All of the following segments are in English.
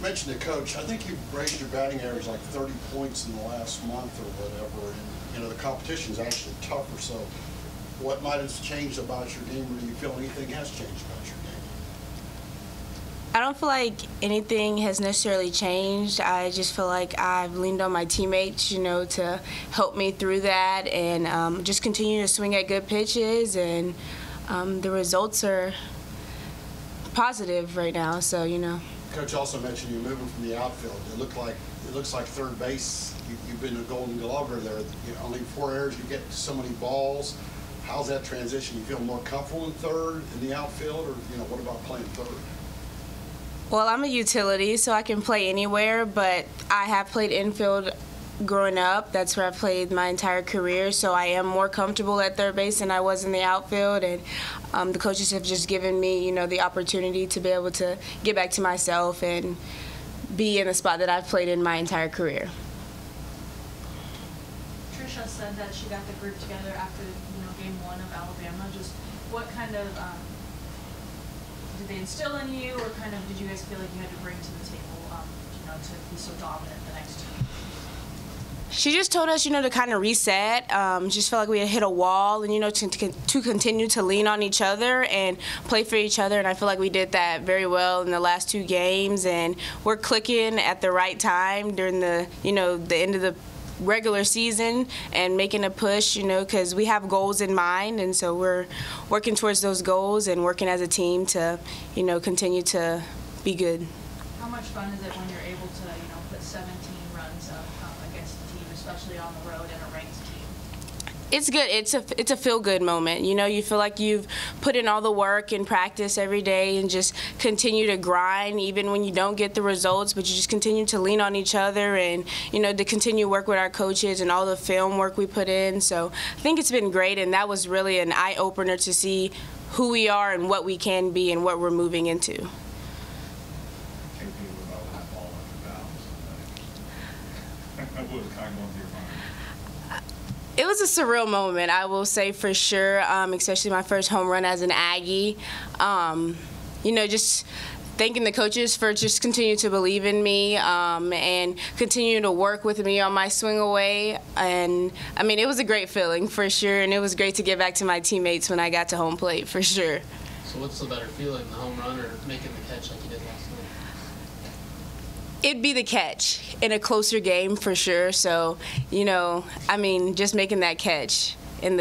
mentioned the coach. I think you've raised your batting average like 30 points in the last month or whatever, and you know the competition is actually tougher. So, what might have changed about your game, or do you feel anything has changed about your game? I don't feel like anything has necessarily changed. I just feel like I've leaned on my teammates, you know, to help me through that, and just continue to swing at good pitches, and the results are positive right now. So, you know. Coach also mentioned you're moving from the outfield. It looks like third base. You've been a Golden Glover there. You know, only 4 errors. You get so many balls. How's that transition? You feel more comfortable in third in the outfield, or you know, what about playing third? Well, I'm a utility, so I can play anywhere, but I have played infield growing up. That's where I played my entire career, so I am more comfortable at third base than I was in the outfield, and the coaches have just given me, you know, the opportunity to be able to get back to myself and be in the spot that I've played in my entire career. Tricia said that she got the group together after, you know, game 1 of Alabama. Just what kind of did they instill in you, or kind of did you guys feel like you had to bring to the table, you know, to be so dominant the next 2 years? She just told us, you know, to kind of reset. Just felt like we had hit a wall, and, you know, to continue to lean on each other and play for each other. And I feel like we did that very well in the last 2 games, and we're clicking at the right time during the, you know, the end of the regular season and making a push, you know, because we have goals in mind, and so we're working towards those goals and working as a team to, you know, continue to be good. How much fun is it when you're able to, you know, put 17 runs up against the team, especially on the road in a ranked team? It's good. It's a feel-good moment. You know, you feel like you've put in all the work and practice every day and just continue to grind even when you don't get the results, but you just continue to lean on each other and, you know, to continue to work with our coaches and all the film work we put in. So I think it's been great, and that was really an eye-opener to see who we are and what we can be and what we're moving into. It was a surreal moment, I will say for sure, especially my first home run as an Aggie. You know, just thanking the coaches for just continuing to believe in me and continue to work with me on my swing away. And, I mean, it was a great feeling for sure, and it was great to get back to my teammates when I got to home plate for sure. So what's the better feeling, the home run or making the catch like you did last night? It'd be the catch in a closer game for sure. So, you know, I mean, just making that catch in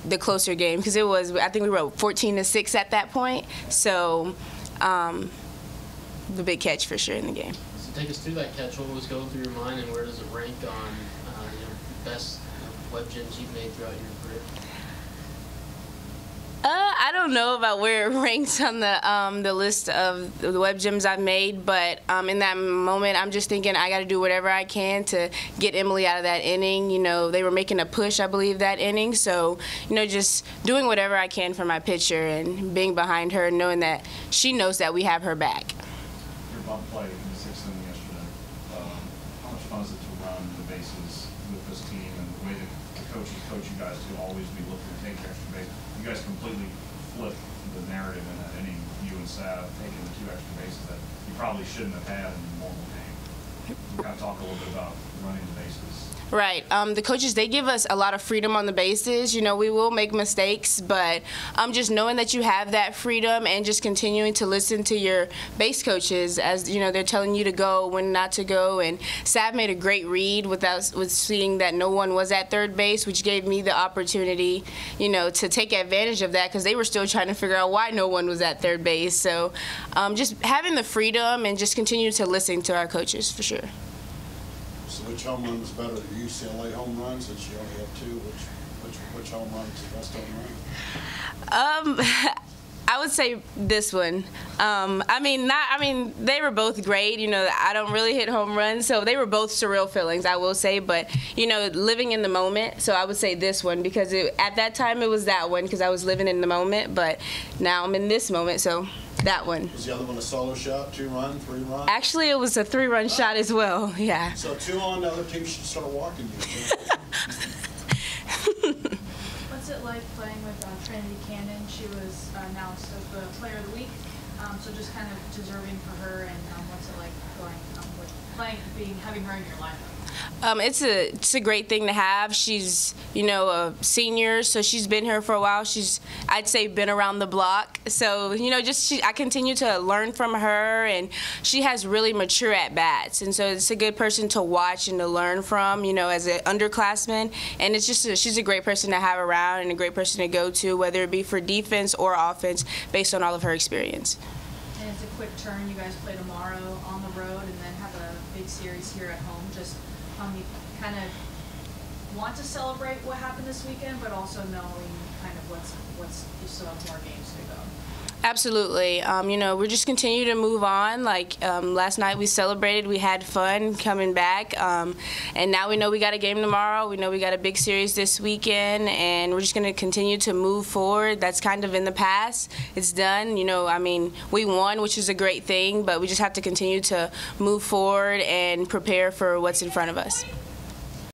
the closer game, because it was, I think we were 14-6 at that point. So, the big catch for sure in the game. So take us through that catch. What was going through your mind, and where does it rank on your best web gyms you've made throughout your career? I don't know about where it ranks on the list of the web gyms I've made, but in that moment, I'm just thinking I got to do whatever I can to get Emily out of that inning. You know, they were making a push, I believe, that inning. So, you know, just doing whatever I can for my pitcher and being behind her and knowing that she knows that we have her back. Your bump play in the 6th inning yesterday, how much fun is it to run the bases with this team, and the way that the coaches coach you guys to always be looking to take extra base? You guys completely flipped the narrative in that inning, you and Sav taking the 2 extra bases that you probably shouldn't have had in the normal game. Kind of talk a little bit about running the bases. Right. The coaches, they give us a lot of freedom on the bases. You know, we will make mistakes, but just knowing that you have that freedom and just continuing to listen to your base coaches as, you know, they're telling you to go, when not to go. And Sav made a great read with seeing that no one was at third base, which gave me the opportunity, you know, to take advantage of that, because they were still trying to figure out why no one was at third base. So just having the freedom and just continue to listen to our coaches for sure. So which home run was better, the UCLA home run, since you only have 2? Which home run is the best home run? I would say this one. I mean, they were both great. You know, I don't really hit home runs, so they were both surreal feelings, I will say. But, you know, living in the moment, so I would say this one, because at that time it was that one, because I was living in the moment. But now I'm in this moment, so that one. Was the other one a solo shot, 2-run, 3-run? Actually, it was a 3-run shot as well, yeah. So 2 on, the other team should start walking you. What's it like playing with Trinity Cannon? She was announced as the Player of the Week, so just kind of deserving for her, and what's it like going having her in your lineup? It's a great thing to have. She's, you know, a senior, so she's been here for a while. She's, I'd say, been around the block. So, you know, I continue to learn from her, and she has really mature at bats, and so it's a good person to watch and to learn from, you know, as an underclassman. And it's just she's a great person to have around and a great person to go to, whether it be for defense or offense, based on all of her experience. And it's a quick turn. You guys play tomorrow on the road, and then have a big series here at home. Just you kind of want to celebrate what happened this weekend, but also knowing kind of what's you still have more games to go. Absolutely. You know, we're just continue to move on. Like last night we celebrated, we had fun coming back, and now we know we got a game tomorrow. We know we got a big series this weekend, and we're just going to continue to move forward. That's kind of in the past. It's done. You know, I mean, we won, which is a great thing, but we just have to continue to move forward and prepare for what's in front of us.